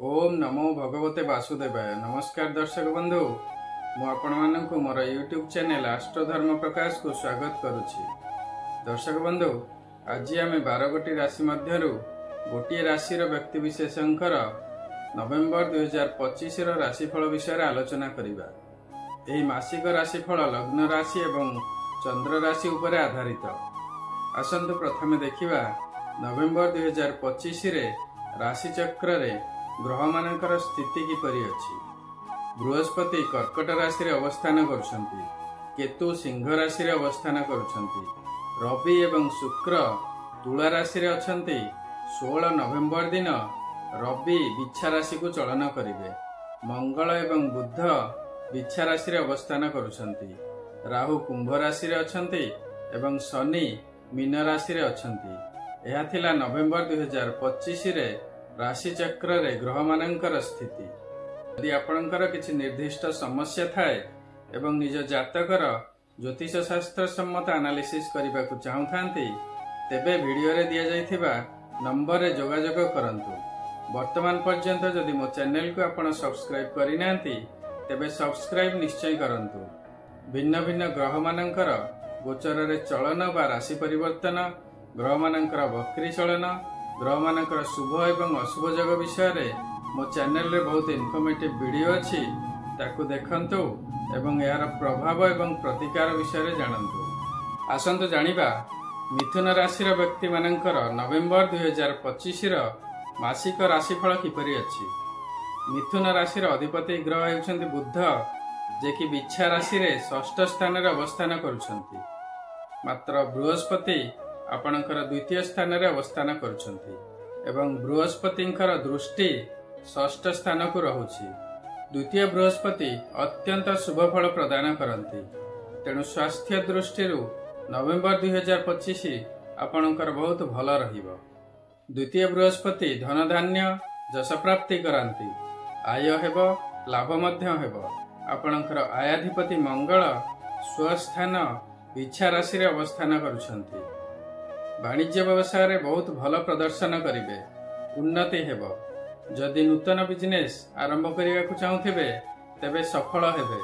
ओम नमो भगवते वासुदेवाय। नमस्कार दर्शक बंधु, मु आपको मोर यूट्यूब चैनल आस्ट्रोधर्म प्रकाश को स्वागत करुछि। दर्शक बंधु, आज आम 12 गोटी राशि मध्यरु गोटे राशि व्यक्ति विशेषकर नवेम्बर 2025 राशिफल विषय आलोचना करिबा। एही मासिक राशिफल लग्न राशि एवं चंद्र राशि उपर आधारित। आसंतु प्रथमे देखिबा नवेम्बर 2025 रे राशि चक्र रे ग्रह मानकर स्थिति किपरि अछि। बृहस्पति कर्कट राशि रे अवस्थान करुछंती, केतु सिंह राशि रे अवस्थान करुछंती, रवि एवं शुक्र तुला राशि रे अछंती। 16 नवेम्बर दिन रवि बिच्छा राशि को चलन करिवे। मंगल एवं बुध बिच्छा राशि रे अवस्थान करुछंती। राहु कुंभ राशि रे अछंती एवं शनि मीन राशि रे अछंती। एहा थिला नवेम्बर 2025 रे राशि चक्र रे ग्रह मानकर स्थिति। यदि आपणकर किछि निर्दिष्ट समस्या थाए एवं निज जातकर ज्योतिष शास्त्र सम्मत एनालिसिस करबा को चाहुथांती, तेबे वीडियो रे दिया जाइथिबा नंबर रे जोगाजोग करंतु। वर्तमान पर्यंत जदि मो चैनल को आपण सब्सक्राइब करि नांती, तेबे सब्सक्राइब निश्चय करंतु। भिन्न भिन्न ग्रह मानकर गोचर रे चलन बा राशि परिवर्तन, ग्रह मानकर वक्री चलन, ग्रह मानकर शुभ एवं अशुभ जग विषय रे मो चैनल रे बहुत इनफॉर्मेटिव वीडियो अछि, ताकू देखंतु एवं यार प्रभाव एवं प्रतिकार विषय रे जानंतु। आसंतु जानिबा मिथुन राशि रो व्यक्ति मानकर नवेम्बर 2025 रो मासिक राशिफल किपरि अछि। मिथुन राशि रो अधिपति ग्रह हेउछंती बुध, जे कि बिच्छा राशि रे षष्ठ स्थान रे अवस्थान करुछंती। मात्र बृहस्पति आपणकर द्वितीय स्थान रे अवस्थान करुछंती एवं बृहस्पतिंकर दृष्टि षष्ठ स्थान को रहुछि। द्वितीय बृहस्पति अत्यंत शुभ फल प्रदान करंती। तेणु स्वास्थ्य दृष्टि नवेम्बर 2025 आपणकर बहुत भल रहिबो। द्वितीय बृहस्पति धन धान्य जश प्राप्ति करांती। आय हेबो, लाभ मध्य हेबो। आपणकर आयाधिपति मंगल स्वस्थान बिच्छा राशि रे अवस्थान करुछंती। वाणिज्य व्यवसाय रे बहुत भल प्रदर्शन करिवे, उन्नति हेबो। जदि नूतन बिजनेस आरंभ करिया को चाहुथिबे, तेबे सफल हेबे।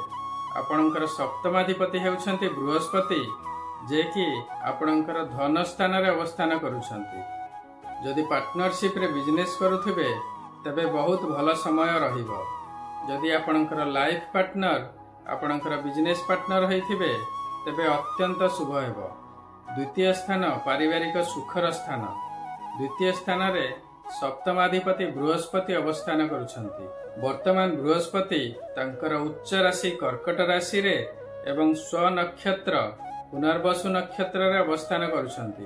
आपणकर सप्तमाधिपति हेउछंती बृहस्पति, जे कि आपणकर धन स्थान रे अवस्थान करुछंती। जदि पार्टनरशिप रे बिजनेस करुथिबे, तेबे बहुत भल समय रहिबो। जदि आपणकर लाइफ पार्टनर आपणकर बिजनेस पार्टनर होइथिबे, तेबे अत्यंत शुभ हेबो। द्वितीय स्थान पारिवारिक सुखर स्थान। द्वितीय स्थान रे सप्तमाधिपति बृहस्पति अवस्थान करुछंती। वर्तमान बृहस्पति तांकर उच्च राशि कर्कट राशि रे एवं स्व नक्षत्र पुनर्वसु नक्षत्र रे अवस्थान करुछंती।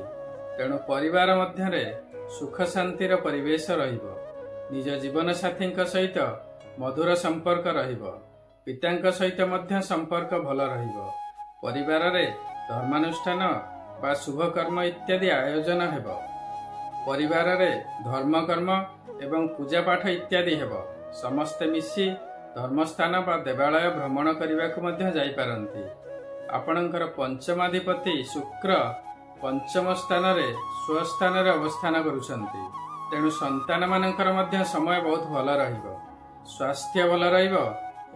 तेणु परिवार मध्य रे सुख शांतिर परिवेश रहिबो। निज जीवन साथी सहित मधुर संपर्क रहिबो। पितांक सहित मध्य संपर्क भल रहिबो। परिवार रे धर्मानुष्ठान बा शुभ कर्म इत्यादि आयोजन हेबो। परिवार रे धर्म कर्म एवं पूजा पाठ इत्यादि हेबो। समस्ते मिसी धर्मस्थान बा देवालय भ्रमण करने को मध्य जाई पारंती। आपणकर पंचमाधिपति शुक्र पंचम स्थान रे स्वस्थान रे अवस्थान करुछंती। तेणु संतान मानकर मध्य समय बहुत भल रहिबो। स्वास्थ्य भल रहिबो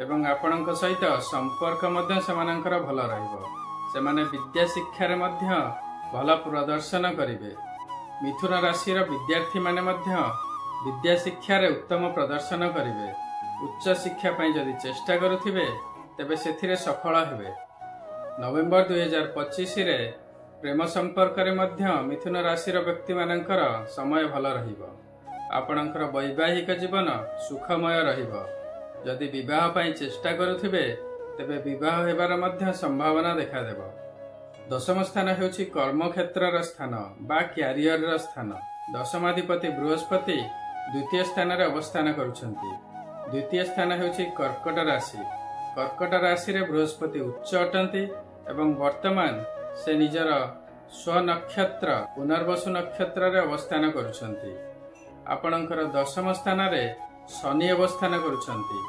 एवं आपणक सहित संपर्क मध्य सेमानकर भल रहिबो। सेमाने विद्या शिक्षा रे मध्य भल प्रदर्शन करिवे। मिथुन राशि रो विद्यार्थी माने मध्य विद्या शिक्षा रे उत्तम प्रदर्शन करिवे। उच्च शिक्षा पई जदि चेष्टा करुथिबे, तेबे सेथिरे सफल हेबे। नवेम्बर 2025 रे प्रेम संपर्क रे मध्य मिथुन राशि रो व्यक्ति मानकर समय भल रहिबो। आपणकर वैवाहिक जीवन सुखमय रहिबो। जदि विवाह पई चेष्टा करुथिबे, तेबे विवाह हेबार मध्य संभावना देखा देबो। दशम स्थान हेउछि कर्म क्षेत्र स्थान बा क्यारियर स्थान। दशमाधिपति बृहस्पति द्वितीय स्थान रे अवस्थान करुछंती। द्वितीय स्थान हेउछि कर्कट राशि। कर्कट राशि रे बृहस्पति उच्च अटंती एवं वर्तमान से निजर स्व नक्षत्र पुनर्वसु नक्षत्र रे अवस्थान करुछंती। आपणकर दशम स्थान रे शनि अवस्थान करुछंती।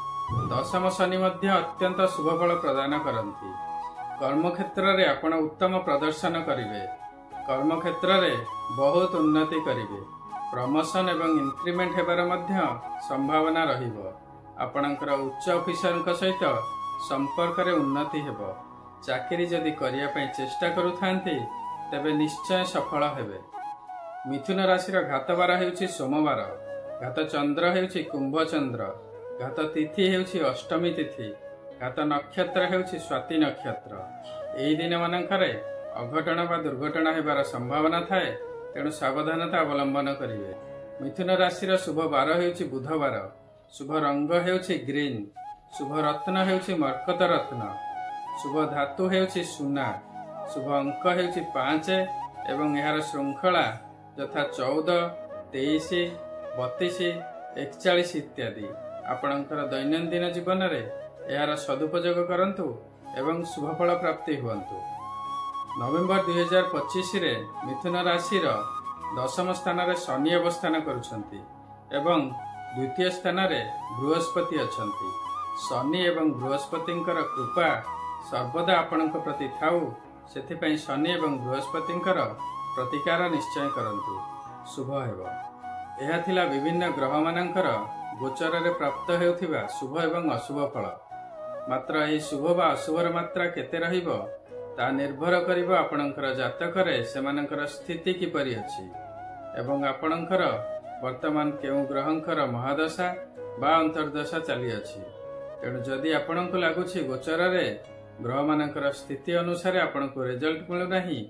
दशम शनि मध्य अत्यंत शुभ फल प्रदान करंती। कर्म क्षेत्र रे आपण उत्तम प्रदर्शन करिवे। कर्म क्षेत्र रे बहुत उन्नति करिवे। प्रमोशन एवं इंक्रीमेंट हेबार मध्य संभावना रहिबो। आपणकर उच्च ऑफिसर सहित संपर्क रे उन्नति हेबो। चाकरी जदि करिया पई चेष्टा करूथांती तेबे निश्चय सफल हेबे। मिथुन राशि घात बार हेउछि सोमवार, घात चंद्र हेउछि कुंभ चंद्र, घात तिथि हेउछि अष्टमी तिथि, घात नक्षत्र हेउछि स्वाति नक्षत्र। एही दिन मानकरे अघटन बा दुर्घटना हेबार संभावना थाए, तेणु सावधानता अवलंबन करिवे। मिथुन राशि शुभ बार हेउछि बुधवार, शुभ रंग हेउछि ग्रीन, शुभ रत्न हेउछि मरकत रत्न, शुभ धातु हेउछि सुना, शुभ अंक हेउछि 5 एवं एहार श्रृंखला यथा 14, 23, 32, 41 इत्यादि। आपणकर दैनंदिन जीवन रे एहार सदुपयोग करंतु एवं शुभफल प्राप्ति हुअन्तु। नवेम्बर 2025 रे मिथुन राशि दशम स्थान रे शनि अवस्थान करुछंती एवं द्वितीय स्थान रे बृहस्पति अछंती। शनि एवं बृहस्पतिंकर कृपा सर्वदा आपणक प्रति थाउ, सेथिपई शनि एवं बृहस्पतिंकर प्रतिकार निश्चय करंतु, शुभ हेबो। एहा थिला विभिन्न ग्रह मानकर गोचर रे प्राप्त हेउथिबा शुभ एवं अशुभ फल। मात्र एही शुभ बा अशुभर मात्रा केते रहिबो ता निर्भर करिबो आपणकर जातकरे सेमानकर स्थिति किपरि अछि एवं आपणकर वर्तमान केउ ग्रहंकर महादशा बा अंतर्दशा चली अछि। तेणु जदि आपणको लागुछि गोचर रे ग्रह मानकर स्थिति अनुसार आपणको रिजल्ट मिलु नाही,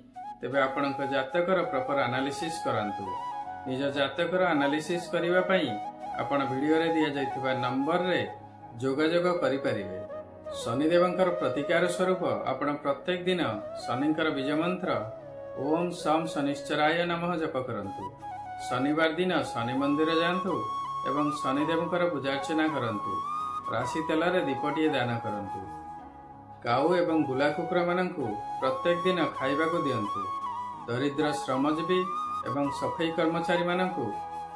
तेबे आपणको जातकर प्रॉपर एनालिसिस करंतु। निज जातकर एनालिसिस करिवा पई आपण वीडियो रे दिया जायतिबा नंबर रे जोगाजोग करि परिबे। शनिदेवंकर प्रतिकार स्वरूप आपण प्रत्येक दिन शनिंकर बीज मंत्र ओम सम शनिश्चराय नमः जप करंतु। शनिवार दिन शनि मंदिर जांतु एवं शनिदेवंकर पूजा अर्चना करंतु। राशि तेल रे दीपटिए दान करंतु। काऊ एवं गुला कुकुर मानंकु प्रत्येक दिन खाइबाको दियंतु। दरिद्र श्रमजीवी एवं सफाई कर्मचारी मानंकु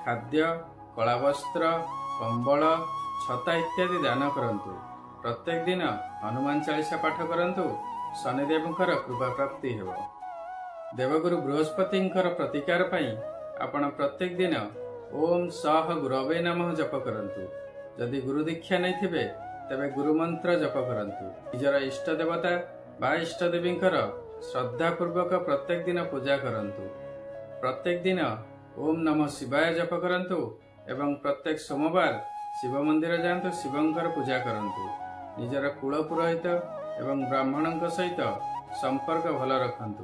खाद्य, कला वस्त्र, कंबल, छता इत्यादि दान करंतु। प्रत्येक दिन हनुमान चालीसा पाठ करंतु। शनिदेवंकर कृपा प्राप्ति हेबो। देवगुरु बृहस्पतिंकर प्रतिकार पई आपण प्रत्येक दिन ओम सह गुरवे नमः जप करंतु। जदि गुरु दीक्षा नहीं थिबे तेबे गुरु मंत्र जप करंतु। निजर इष्ट देवता बा इष्ट देवींकर श्रद्धा पूर्वक प्रत्येक दिन पूजा करंतु। प्रत्येक दिन ओम नमः शिवाय जप करंतु एवं प्रत्येक सोमवार शिव मंदिर जांतु, शिवंकर पूजा करंतु। निजर कुल पुरोहित एवं ब्राह्मणक सहित संपर्क भल रखंतु।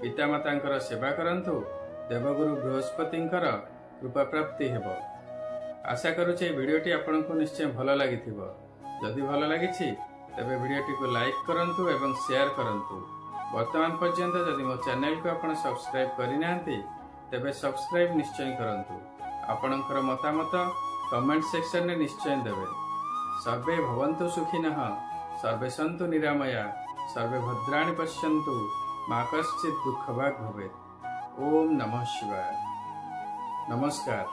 पितामातांकर सेवा करंतु। देवगुरु बृहस्पतिंकर कृपा प्राप्ति हेबो। आशा करुचे वीडियोटी आपनको निश्चय भल लागिथिबो। जदि भल लागिछि तेबे वीडियोटी को लाइक करंतु एवं शेयर करंतु। वर्तमान पर्यंत जदि मो चैनल को आपण सब्सक्राइब करि नाहंती तेबे सब्सक्राइब निश्चय करंतु। आपणकर मतामत कमेंट सेक्शन में निश्चय देवे। सर्वे भवन्तु सुखिनः, सर्वे सन्तु निरामया, सर्वे भद्राणि पश्यन्तु, मा कश्चित् दुःखभाग् भवेत्। ओम नमः शिवाय। नमस्कार।